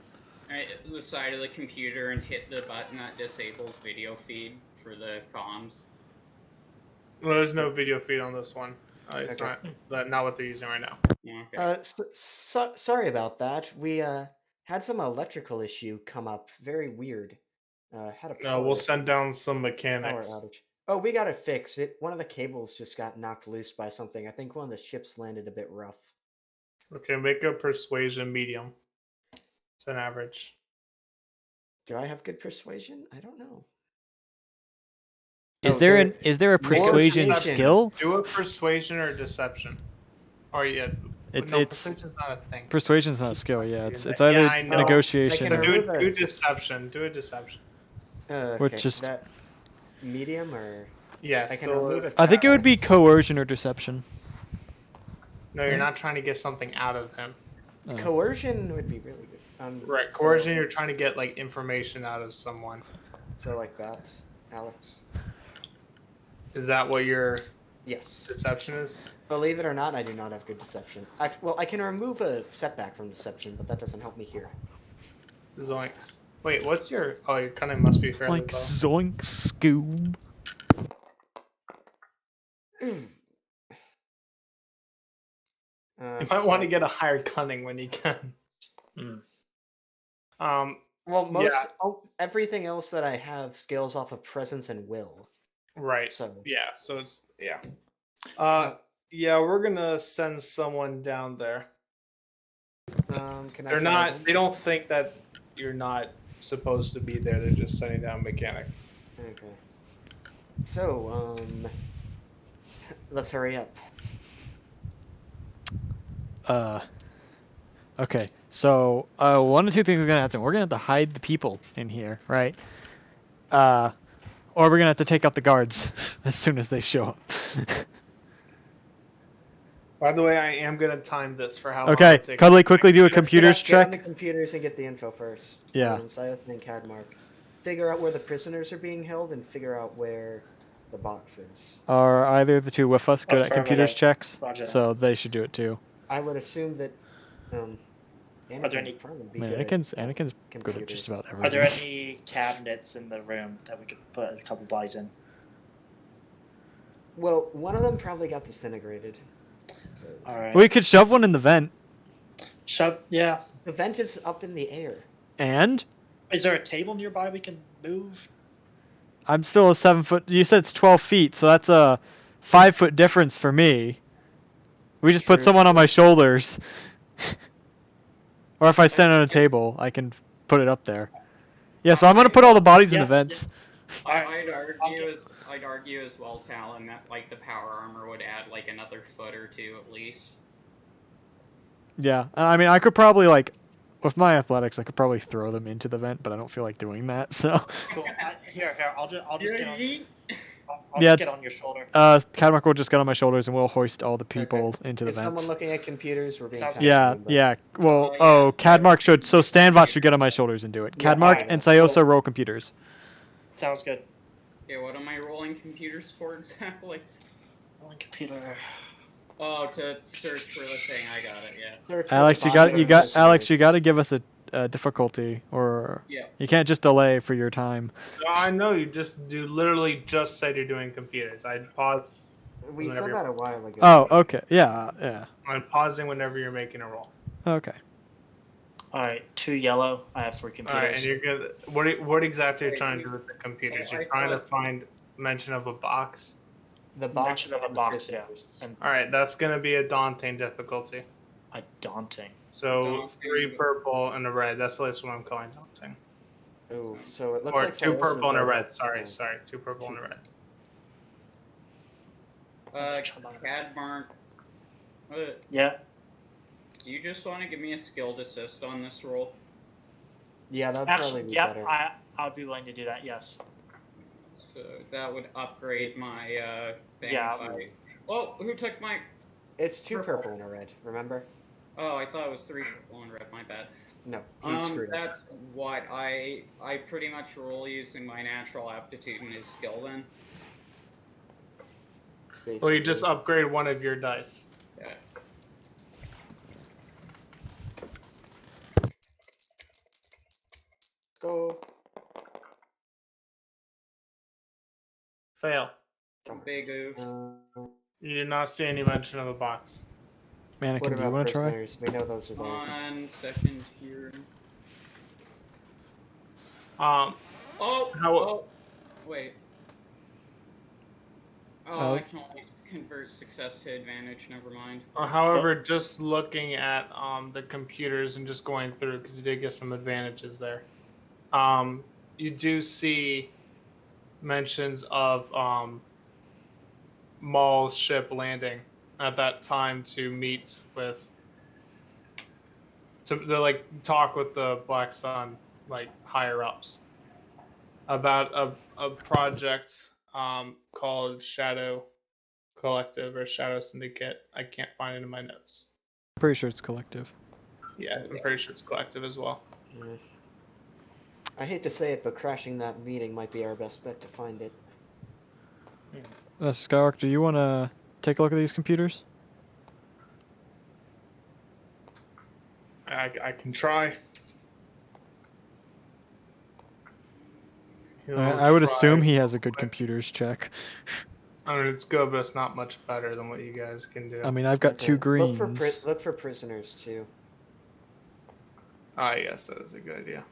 and the side of the computer and hit the button that disables video feed for the comms. Well, there's no video feed on this one. It's Okay. not what they're using right now. Okay. Sorry about that. We had some electrical issue come up. Very weird. Had a No, we'll power- send down some power mechanics. outage. Oh, we got to fix it. One of the cables just got knocked loose by something. I think one of the ships landed a bit rough. Okay, make a persuasion medium. It's an average. Do I have good persuasion? I don't know. Is Oh, there there- is there a persuasion Negotiation. skill? Do a persuasion or deception. Or yeah, no, It's persuasion's not a thing. Persuasion's not a skill. Yeah, it's Yeah, either I know. negotiation. I can or- remove Do a- deception. Do a deception. Which Okay, just- that medium or Yes. I can remove a I think it would be tactic. coercion or deception. No, you're not trying to get something out of him. Coercion would be really good. Right. Coercion, you're trying to get like information out of someone. So like that, Alex. Is that what your Yes. deception is? Believe it or not, I do not have good deception. Well, I can remove a setback from deception, but that doesn't help me here. Zoinks. Wait, what's your? Oh, your cunning must be fairly Like low. zoink scoob. You might want to get a higher cunning when you can. Well, yeah. everything else that I have scales off of presence and will. Right. So Yeah. So it's yeah. Yeah, we're gonna send someone down there. can I? They're try not. them? They don't think that you're not supposed to be there. They're just sending down a mechanic. Okay. So let's hurry up. Okay. So one of two things are gonna happen. We're gonna have to hide the people in here, right? Or we're gonna have to take out the guards as soon as they show up. By the way, I am gonna time this for how long Okay, it takes. Cuddly, quickly do a Let's computers get on the check. computers and get the info first. Yeah. Siothan and Cadmark. Figure out where the prisoners are being held and figure out where the box is. Are either of the two with us good at computers Affirmative. checks? Roger. So they should do it too. I would assume that Are there any- would probably be Man, good at Anakin's good at computers. just about Are there everything. any cabinets in the room that we could put a couple bodies in? Well, one of them probably got disintegrated. So All right. We could shove one in the vent. Yeah. the vent is up in the air. And Is there a table nearby we can move? I'm still a 7 foot. You said it's 12 feet, so that's a 5 foot difference for me. We just put True. someone on my shoulders. Or if I stand on a table, I can put it up there. Yeah, so I'm gonna put all the bodies in the Yeah, vents. All right. I'd argue as well, Talon, that like the power armor would add like another foot or two at least. Yeah, and I mean, I could probably like, with my athletics, I could probably throw them into the vent, but I don't feel like doing that. So. Cool. Here. I'll just get on. I'll Yeah. just get on your shoulder. Cadmark will just get on my shoulders and we'll hoist all the people into the Is someone vents. looking at computers? We're being Sounds kind Yeah, of mean, but- yeah. Well, yeah. Cadmark should. So Stanbot should get on my shoulders and do it. Yeah, Cadmark I know. and Sayosa roll computers. Sounds good. Okay, what am I rolling computers for exactly? On computer. Oh, to search for the thing. I got it. Yeah. Search for Alex, the you box got, you of got, prisoners. Alex, you got to give us a difficulty, or Yeah. you can't just delay for your time. No, I know you literally just said you're doing computers. I'd pause. We said whenever that a while ago. Oh, okay. Yeah, yeah. I'm pausing whenever you're making a roll. Okay. All right. 2 yellow. I have 4 All computers. right, and you're good. What exactly are you trying to do with the computers? You're I trying to thought- find mention of a box. The box Mention of a and the box, yeah. prisoners. And All right, that's gonna be a daunting difficulty. a daunting. So Daunting. 3 purple and a red. That's at least what I'm calling daunting. Oh, so it looks Or like 2 Sayosa's purple and a are- red. Sorry, 2 purple and a red. Cadmark. Yeah. Do you just want to give me a skilled assist on this roll? Yeah, that'd probably Actually, be yep. better. I'd be willing to do that. Yes. So that would upgrade my thing. Yeah. Oh, who took my? It's 2 Purple. purple and a red, remember? Oh, I thought it was 3 purple and red. My bad. No, he's screwed up. That's what I pretty much roll using my natural aptitude and his skill then. Well, you just upgrade one of your dice. Yeah. Go. Fail. Big oof. You did not see any mention of a box. What Mannequin, do you about want to try? prisoners? We know those are there. 1 second here. Oh, Oh, How- wait. Oh, Oh. I can only convert success to advantage. Never mind. however, just looking at the computers and just going through, because you did get some advantages there. You do see mentions of Maul's ship landing at that time to meet with to like talk with the Black Sun like higher ups about a project called Shadow Collective or Shadow Syndicate. I can't find it in my notes. Pretty sure it's collective. Yeah, I'm pretty sure it's collective as well. Yeah. I hate to say it, but crashing that meeting might be our best bet to find it. Skylark, do you want to take a look at these computers? I can try. I would assume he has a real good quick. computers check. I mean, it's good, but it's not much better than what you guys can do. I mean, I've got Okay. 2 greens. Look for prisoners too. Ah, yes, that is a good idea.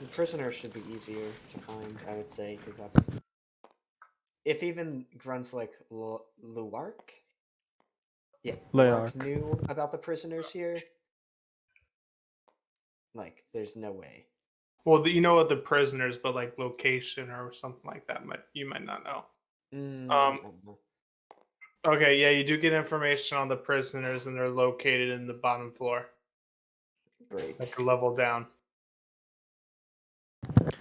The prisoners should be easier to find, I would say, because that's if even grunts like Luark, yeah, Luark Leark. knew about the prisoners here. Like, there's no way. Well, you know what the prisoners, but like location or something like that, you might not know. I don't know. Okay, yeah, you do get information on the prisoners, and they're located in the bottom floor, Great. like a level down.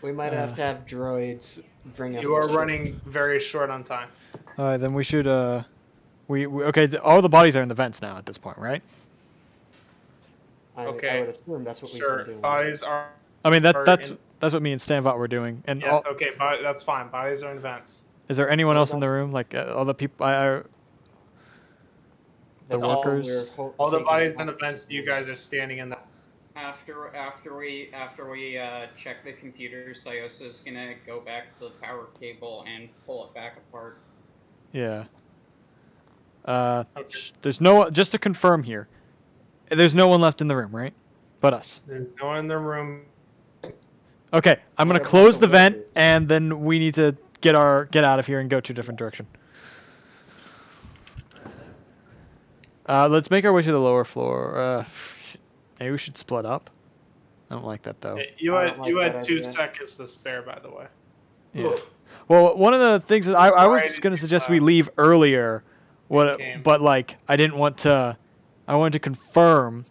We might have to have droids bring us. You the are ship. running very short on time. All right, then we should okay. All the bodies are in the vents now at this point, right? I Okay. would assume that's what we've Sure, been doing. bodies are. I mean are that's in- what me and Stanbot were doing. And Yes, okay, that's fine. Bodies are in vents. is there anyone What else in the about- room? Like all the people, the That's all workers? All the taking bodies in the hostages vents, you now. guys are standing in the. After we check the computer, Sayosa's gonna go back to the power cable and pull it back apart. Yeah. Okay. There's no. Just to confirm here, there's no one left in the room, right? But us. There's no one in the room. Okay, I'm gonna What about close the the vent, workers? and then we need to get out of here and go to a different direction. Let's make our way to the lower floor. Maybe we should split up. I don't like that though. You I had don't like that 2 idea. seconds to spare, by the way. Yeah. Well, one of the things is I was Alright, gonna suggest we leave earlier. came. But like I didn't want to. I wanted to confirm,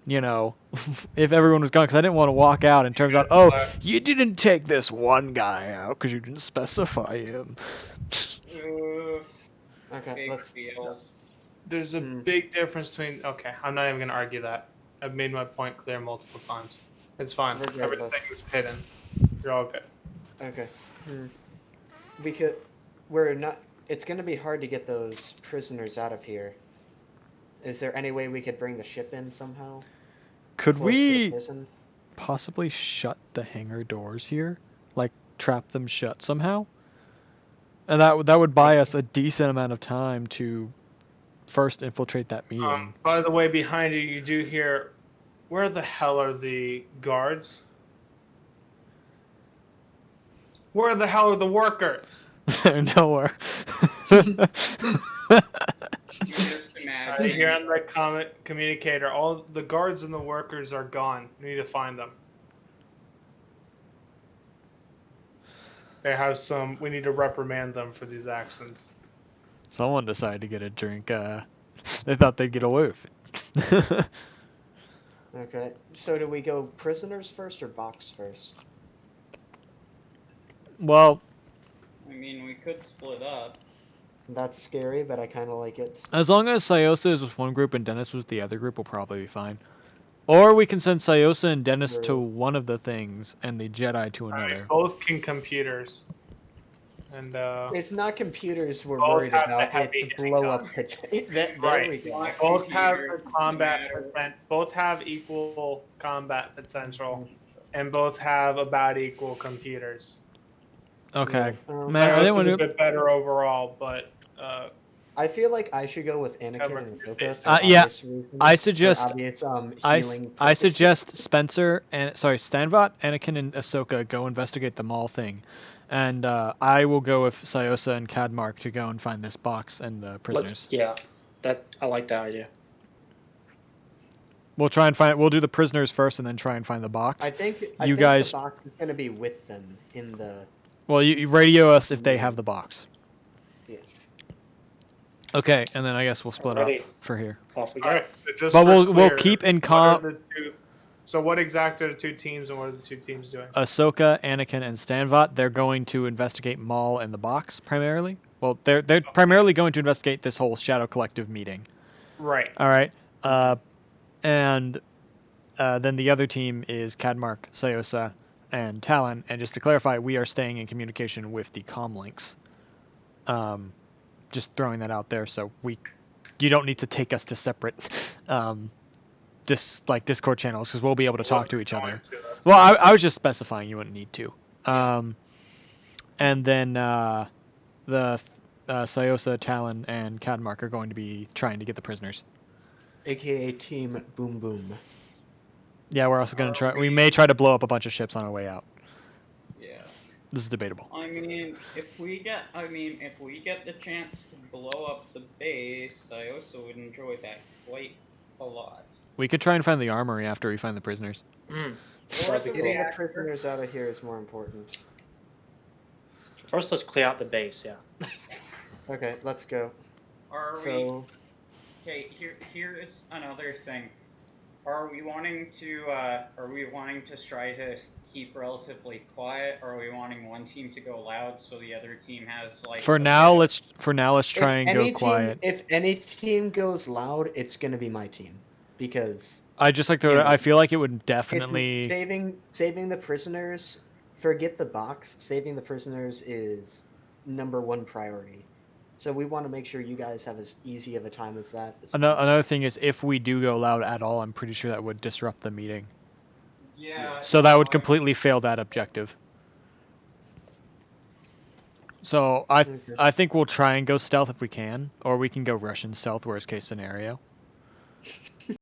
if everyone was gone, because I didn't want to walk out and turns out, oh, you didn't take this one guy out because you didn't specify him. Okay, Big let's. feels. There's a big difference between. Okay, I'm not even going to argue that. I've made my point clear multiple times. It's fine. Regardless. Everything is hidden. You're all good. Okay. We're not. It's going to be hard to get those prisoners out of here. Is there any way we could bring the ship in somehow? Could Close to the we prison? possibly shut the hangar doors here? Like trap them shut somehow? And that would buy us a decent amount of time to first infiltrate that meeting. By the way, behind you, you do hear. Where the hell are the guards? Where the hell are the workers? They're nowhere. You just I imagine. hear on the communicator, all the guards and the workers are gone. We need to find them. They have some. We need to reprimand them for these actions. Someone decided to get a drink. They thought they'd get away with it. Okay. So do we go prisoners first or box first? Well, I mean, we could split up. That's scary, but I kind of like it. as long as Sayosa is with one group and Dennis with the other group, we'll probably be fine. Or we can send Sayosa and Dennis to True. one of the things and the Jedi to another. Alright, both can computers. And It's not computers we're Both worried have the about. heavy It's hitting blow up. guns. There Right. we go. both have Computers the combat matter. both have equal combat potential, and both have about equal computers. Okay. Yeah, Man, I This didn't is want a to. bit better overall, but I feel like I should go with Anakin Cover and your Ahsoka. base. For Yeah, obvious reasons, I for suggest- obvious, I healing suggest Spencer and Stanbot, Anakin, and Ahsoka go investigate the mall thing, and I will go with Sayosa and Cadmark to go and find this box and the prisoners. I like that idea. We'll try and find. We'll do the prisoners first, and then try and find the box. I think guys- the box is going to be with them in the. Well, you radio us if they have the box. Yeah. Okay, and then I guess we'll split up Alrighty. for here. Off we All go. right. So just But for we'll clear, keep in what are com. the two- So what exactly are the two teams, and what are the two teams doing? Ahsoka, Anakin, and Stanvat. They're going to investigate Maul and the box primarily. Well, they're primarily going to investigate this whole Shadow Collective meeting. Right. All right. And then the other team is Cadmark, Sayosa, and Talon. And just to clarify, we are staying in communication with the comlinks. Just throwing that out there, so you don't need to take us to separate, Discord channels, because we'll be able to talk to each other. Well, I was just specifying you wouldn't need to. And then the Sayosa, Talon, and Cadmark are going to be trying to get the prisoners. AKA Team Boom Boom. Yeah, we're also going to try. We may try to blow up a bunch of ships on our way out. Yeah. This is debatable. I mean, if we get the chance to blow up the base, I also would enjoy that quite a lot. We could try and find the armory after we find the prisoners. Or That'd the be Getting the reactor. prisoners out of here is more important. First, let's clear out the base. Yeah. Okay, let's go. Are So, we? Okay, here is another thing. Are we wanting to try to keep relatively quiet? Or are we wanting one team to go loud so the other team has like? For now, let's try and go any quiet. If any team goes loud, it's gonna be my team, because I just like to. Yeah. I feel like it would if definitely. saving the prisoners. Forget the box. Saving the prisoners is #1 priority. So we want to make sure you guys have as easy of a time as that. Another thing is, if we do go loud at all, I'm pretty sure that would disrupt the meeting. Yeah. So that would completely fail that objective. So I think we'll try and go stealth if we can, or we can go Russian stealth, worst case scenario.